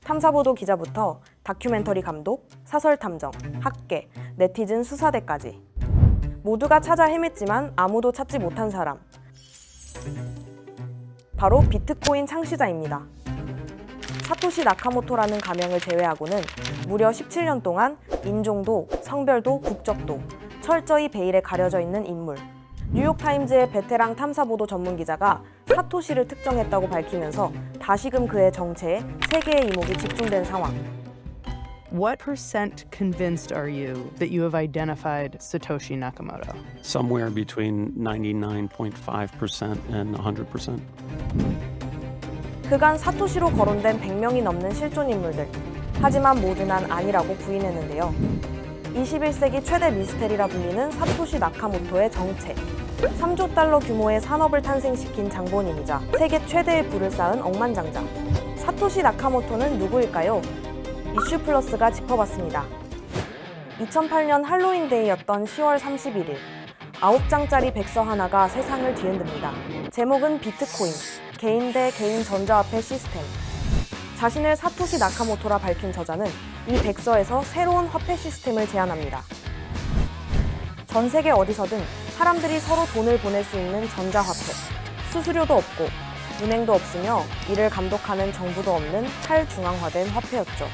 탐사보도 기자부터 다큐멘터리 감독, 사설 탐정, 학계, 네티즌 수사대까지 모두가 찾아 헤맸지만 아무도 찾지 못한 사람, 바로 비트코인 창시자입니다. 사토시 나카모토라는 가명을 제외하고는 무려 17년 동안 인종도, 성별도, 국적도 철저히 베일에 가려져 있는 인물. 뉴욕타임즈의 베테랑 탐사보도 전문기자가 사토시를 특정했다고 밝히면서 다시금 그의 정체에 세계의 이목이 집중된 상황. What percent convinced are you that you have identified Satoshi Nakamoto? Somewhere between 99.5% and 100%. 그간 사토시로 거론된 100명이 넘는 실존 인물들. 하지만 모두 난 아니라고 부인했는데요. 21세기 최대 미스테리라 불리는 사토시 나카모토의 정체. 3조 달러 규모의 산업을 탄생시킨 장본인이자 세계 최대의 부를 쌓은 억만장자. 사토시 나카모토는 누구일까요? 이슈 플러스가 짚어봤습니다. 2008년 할로윈데이였던 10월 31일 9장짜리 백서 하나가 세상을 뒤흔듭니다. 제목은 비트코인, 개인 대 개인 전자화폐 시스템. 자신을 사토시 나카모토라 밝힌 저자는 이 백서에서 새로운 화폐 시스템을 제안합니다. 전 세계 어디서든 사람들이 서로 돈을 보낼 수 있는 전자화폐, 수수료도 없고 은행도 없으며 이를 감독하는 정부도 없는 탈중앙화된 화폐였죠.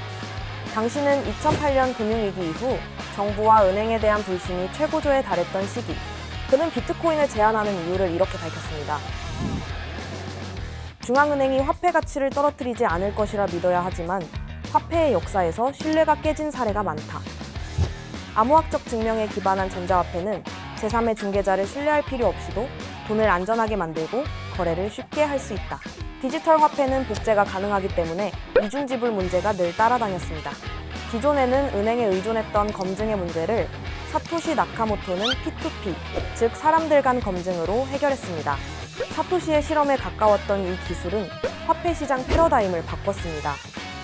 당시는 2008년 금융위기 이후 정부와 은행에 대한 불신이 최고조에 달했던 시기. 그는 비트코인을 제안하는 이유를 이렇게 밝혔습니다. 중앙은행이 화폐 가치를 떨어뜨리지 않을 것이라 믿어야 하지만 화폐의 역사에서 신뢰가 깨진 사례가 많다. 암호학적 증명에 기반한 전자화폐는 제3의 중개자를 신뢰할 필요 없이도 돈을 안전하게 만들고 거래를 쉽게 할 수 있다. 디지털 화폐는 복제가 가능하기 때문에 이중지불 문제가 늘 따라다녔습니다. 기존에는 은행에 의존했던 검증의 문제를 사토시 나카모토는 P2P, 즉 사람들 간 검증으로 해결했습니다. 사토시의 실험에 가까웠던 이 기술은 화폐 시장 패러다임을 바꿨습니다.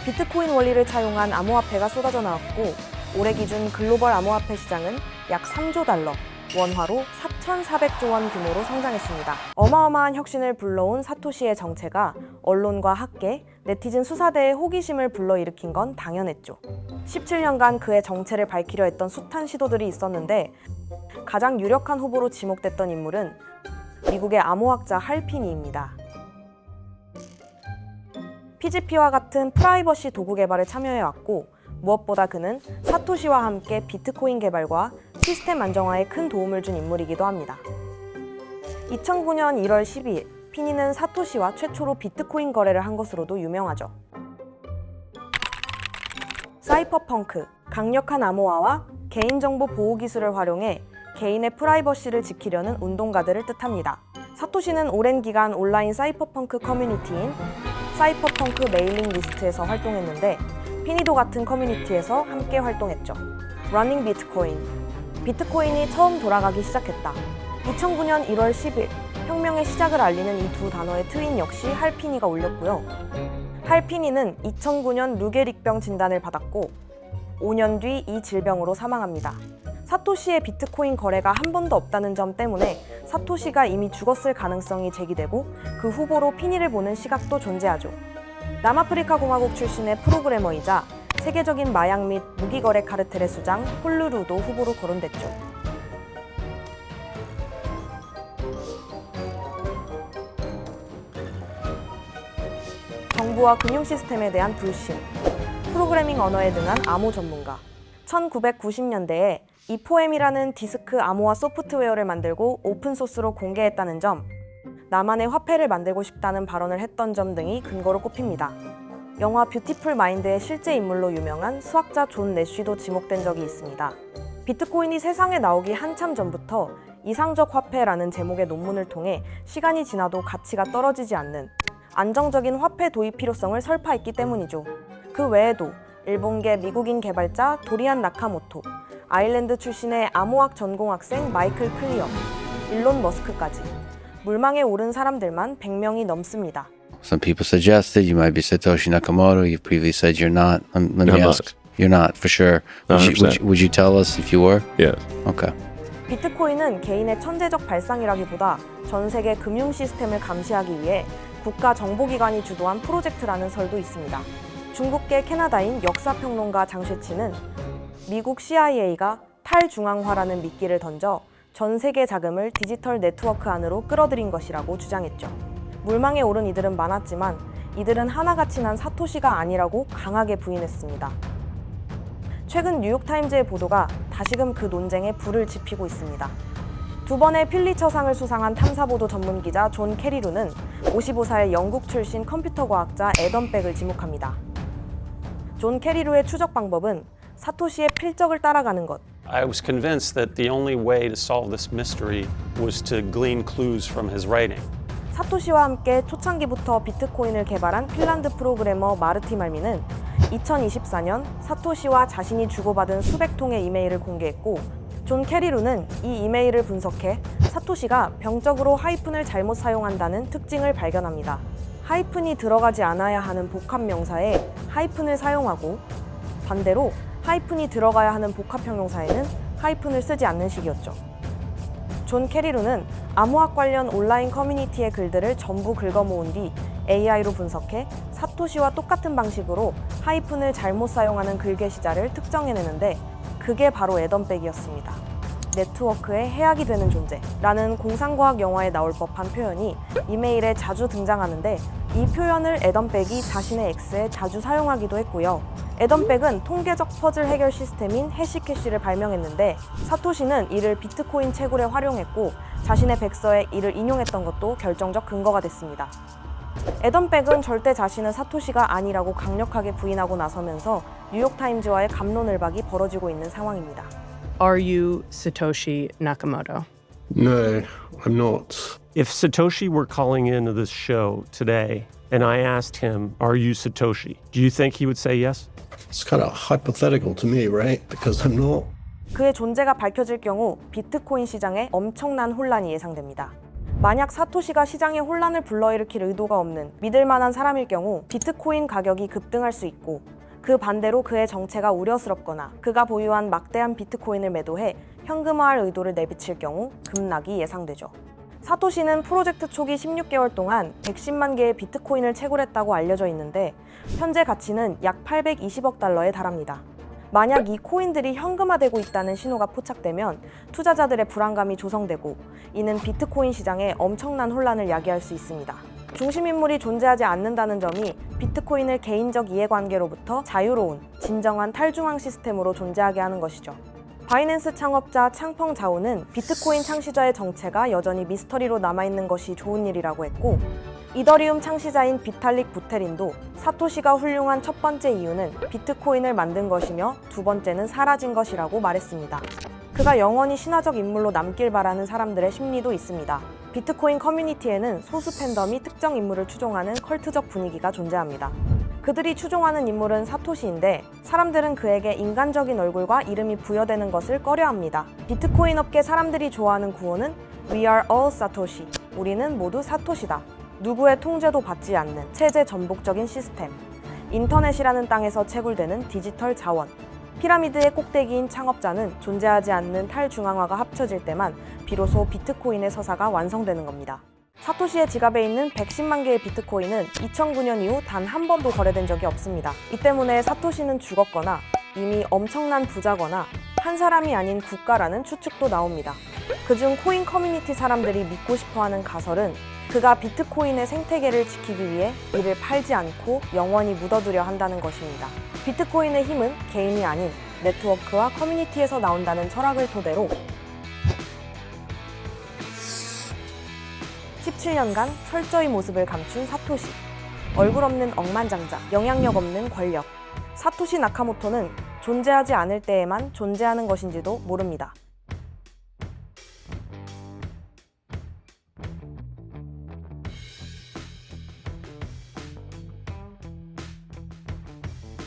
비트코인 원리를 차용한 암호화폐가 쏟아져 나왔고 올해 기준 글로벌 암호화폐 시장은 약 3조 달러, 원화로 4,400조 원 규모로 성장했습니다. 어마어마한 혁신을 불러온 사토시의 정체가 언론과 학계, 네티즌 수사대의 호기심을 불러일으킨 건 당연했죠. 17년간 그의 정체를 밝히려 했던 숱한 시도들이 있었는데 가장 유력한 후보로 지목됐던 인물은 미국의 암호학자 할피니입니다. PGP와 같은 프라이버시 도구 개발에 참여해왔고 무엇보다 그는 사토시와 함께 비트코인 개발과 시스템 안정화에 큰 도움을 준 인물이기도 합니다. 2009년 1월 12일, 피니는 사토시와 최초로 비트코인 거래를 한 것으로도 유명하죠. 사이퍼펑크, 강력한 암호화와 개인정보 보호 기술을 활용해 개인의 프라이버시를 지키려는 운동가들을 뜻합니다. 사토시는 오랜 기간 온라인 사이퍼펑크 커뮤니티인 사이퍼펑크 메일링 리스트에서 활동했는데 피니도 같은 커뮤니티에서 함께 활동했죠. 러닝 비트코인, 비트코인이 처음 돌아가기 시작했다. 2009년 1월 10일, 혁명의 시작을 알리는 이 두 단어의 트윈 역시 할피니가 올렸고요. 할피니는 2009년 루게릭병 진단을 받았고 5년 뒤 이 질병으로 사망합니다. 사토시의 비트코인 거래가 한 번도 없다는 점 때문에 사토시가 이미 죽었을 가능성이 제기되고 그 후보로 피니를 보는 시각도 존재하죠. 남아프리카 공화국 출신의 프로그래머이자 세계적인 마약 및 무기거래 카르텔의 수장 홀루루도 후보로 거론됐죠. 정부와 금융 시스템에 대한 불신, 프로그래밍 언어에 능한 암호 전문가. 1990년대에 이포엠이라는 디스크 암호화 소프트웨어를 만들고 오픈소스로 공개했다는 점, 나만의 화폐를 만들고 싶다는 발언을 했던 점 등이 근거로 꼽힙니다. 영화 뷰티풀 마인드의 실제 인물로 유명한 수학자 존 내쉬도 지목된 적이 있습니다. 비트코인이 세상에 나오기 한참 전부터 이상적 화폐라는 제목의 논문을 통해 시간이 지나도 가치가 떨어지지 않는 안정적인 화폐 도입 필요성을 설파했기 때문이죠. 그 외에도 일본계 미국인 개발자 도리안 나카모토, 아일랜드 출신의 암호학 전공학생 마이클 클리어, 일론 머스크까지 물망에 오른 사람들만 100명이 넘습니다. Some people suggested you might be Satoshi Nakamoto. You've previously said you're not. Let me I'm ask. not. You're not, for sure. Would you tell us if you were? Yes. Okay. 비트코인은 개인의 천재적 발상이라기보다 전 세계 금융 시스템을 감시하기 위해 국가 정보기관이 주도한 프로젝트라는 설도 있습니다. 중국계 캐나다인 역사평론가 장쉐치는 미국 CIA가 탈중앙화라는 미끼를 던져 전 세계 자금을 디지털 네트워크 안으로 끌어들인 것이라고 주장했죠. 물망에 오른 이들은 많았지만 이들은 하나같이 난 사토시가 아니라고 강하게 부인했습니다. 최근 뉴욕타임즈의 보도가 다시금 그 논쟁에 불을 지피고 있습니다. 두 번의 필리처상을 수상한 탐사보도 전문기자 존 캐리루는 55살 영국 출신 컴퓨터 과학자 애덤 백을 지목합니다. 존 캐리루의 추적 방법은 사토시의 필적을 따라가는 것. I was convinced that the only way to solve this mystery was to glean clues from his writing. 사토시와 함께 초창기부터 비트코인을 개발한 핀란드 프로그래머 마르티 말미는 2024년 사토시와 자신이 주고받은 수백 통의 이메일을 공개했고, 존 캐리루는 이 이메일을 분석해 사토시가 병적으로 하이픈을 잘못 사용한다는 특징을 발견합니다. 하이픈이 들어가지 않아야 하는 복합 명사에 하이픈을 사용하고, 반대로 하이픈이 들어가야 하는 복합 형용사에는 하이픈을 쓰지 않는 식이었죠. 존 캐리루는 암호학 관련 온라인 커뮤니티의 글들을 전부 긁어 모은 뒤 AI로 분석해 사토시와 똑같은 방식으로 하이픈을 잘못 사용하는 글게시자를 특정해내는데, 그게 바로 애덤백이었습니다. 네트워크의 해악이 되는 존재라는 공상과학 영화에 나올 법한 표현이 이메일에 자주 등장하는데, 이 표현을 애덤백이 자신의 X에 자주 사용하기도 했고요. 애덤백은 통계적 퍼즐 해결 시스템인 해시캐시를 발명했는데, 사토시는 이를 비트코인 채굴에 활용했고 자신의 백서에 이를 인용했던 것도 결정적 근거가 됐습니다. 애덤백은 절대 자신은 사토시가 아니라고 강력하게 부인하고 나서면서 뉴욕타임즈와의 갑론을박이 벌어지고 있는 상황입니다. Are you Satoshi Nakamoto? No, I'm not. If Satoshi were calling into this show today and I asked him, "Are you Satoshi?" Do you think he would say yes? It's kind of hypothetical to me, right? Because I'm not. 그의 존재가 밝혀질 경우 비트코인 시장에 엄청난 혼란이 예상됩니다. 만약 사토시가 시장에 혼란을 불러일으킬 의도가 없는 믿을 만한 사람일 경우 비트코인 가격이 급등할 수 있고, 그 반대로 그의 정체가 우려스럽거나 그가 보유한 막대한 비트코인을 매도해 현금화할 의도를 내비칠 경우 급락이 예상되죠. 사토시는 프로젝트 초기 16개월 동안 110만 개의 비트코인을 채굴했다고 알려져 있는데, 현재 가치는 약 820억 달러에 달합니다. 만약 이 코인들이 현금화되고 있다는 신호가 포착되면 투자자들의 불안감이 조성되고, 이는 비트코인 시장에 엄청난 혼란을 야기할 수 있습니다. 중심인물이 존재하지 않는다는 점이 비트코인을 개인적 이해관계로부터 자유로운 진정한 탈중앙 시스템으로 존재하게 하는 것이죠. 바이낸스 창업자 창펑 자오는 비트코인 창시자의 정체가 여전히 미스터리로 남아있는 것이 좋은 일이라고 했고, 이더리움 창시자인 비탈릭 부테린도 사토시가 훌륭한 첫 번째 이유는 비트코인을 만든 것이며 두 번째는 사라진 것이라고 말했습니다. 그가 영원히 신화적 인물로 남길 바라는 사람들의 심리도 있습니다. 비트코인 커뮤니티에는 소수 팬덤이 특정 인물을 추종하는 컬트적 분위기가 존재합니다. 그들이 추종하는 인물은 사토시인데, 사람들은 그에게 인간적인 얼굴과 이름이 부여되는 것을 꺼려합니다. 비트코인 업계 사람들이 좋아하는 구호는 We are all Satoshi. 우리는 모두 사토시다. 누구의 통제도 받지 않는 체제 전복적인 시스템. 인터넷이라는 땅에서 채굴되는 디지털 자원. 피라미드의 꼭대기인 창업자는 존재하지 않는 탈중앙화가 합쳐질 때만 비로소 비트코인의 서사가 완성되는 겁니다. 사토시의 지갑에 있는 110만 개의 비트코인은 2009년 이후 단 한 번도 거래된 적이 없습니다. 이 때문에 사토시는 죽었거나 이미 엄청난 부자거나 한 사람이 아닌 국가라는 추측도 나옵니다. 그중 코인 커뮤니티 사람들이 믿고 싶어하는 가설은 그가 비트코인의 생태계를 지키기 위해 이를 팔지 않고 영원히 묻어두려 한다는 것입니다. 비트코인의 힘은 개인이 아닌 네트워크와 커뮤니티에서 나온다는 철학을 토대로 17년간 철저히 모습을 감춘 사토시. 얼굴 없는 억만장자, 영향력 없는 권력. 사토시 나카모토는 존재하지 않을 때에만 존재하는 것인지도 모릅니다.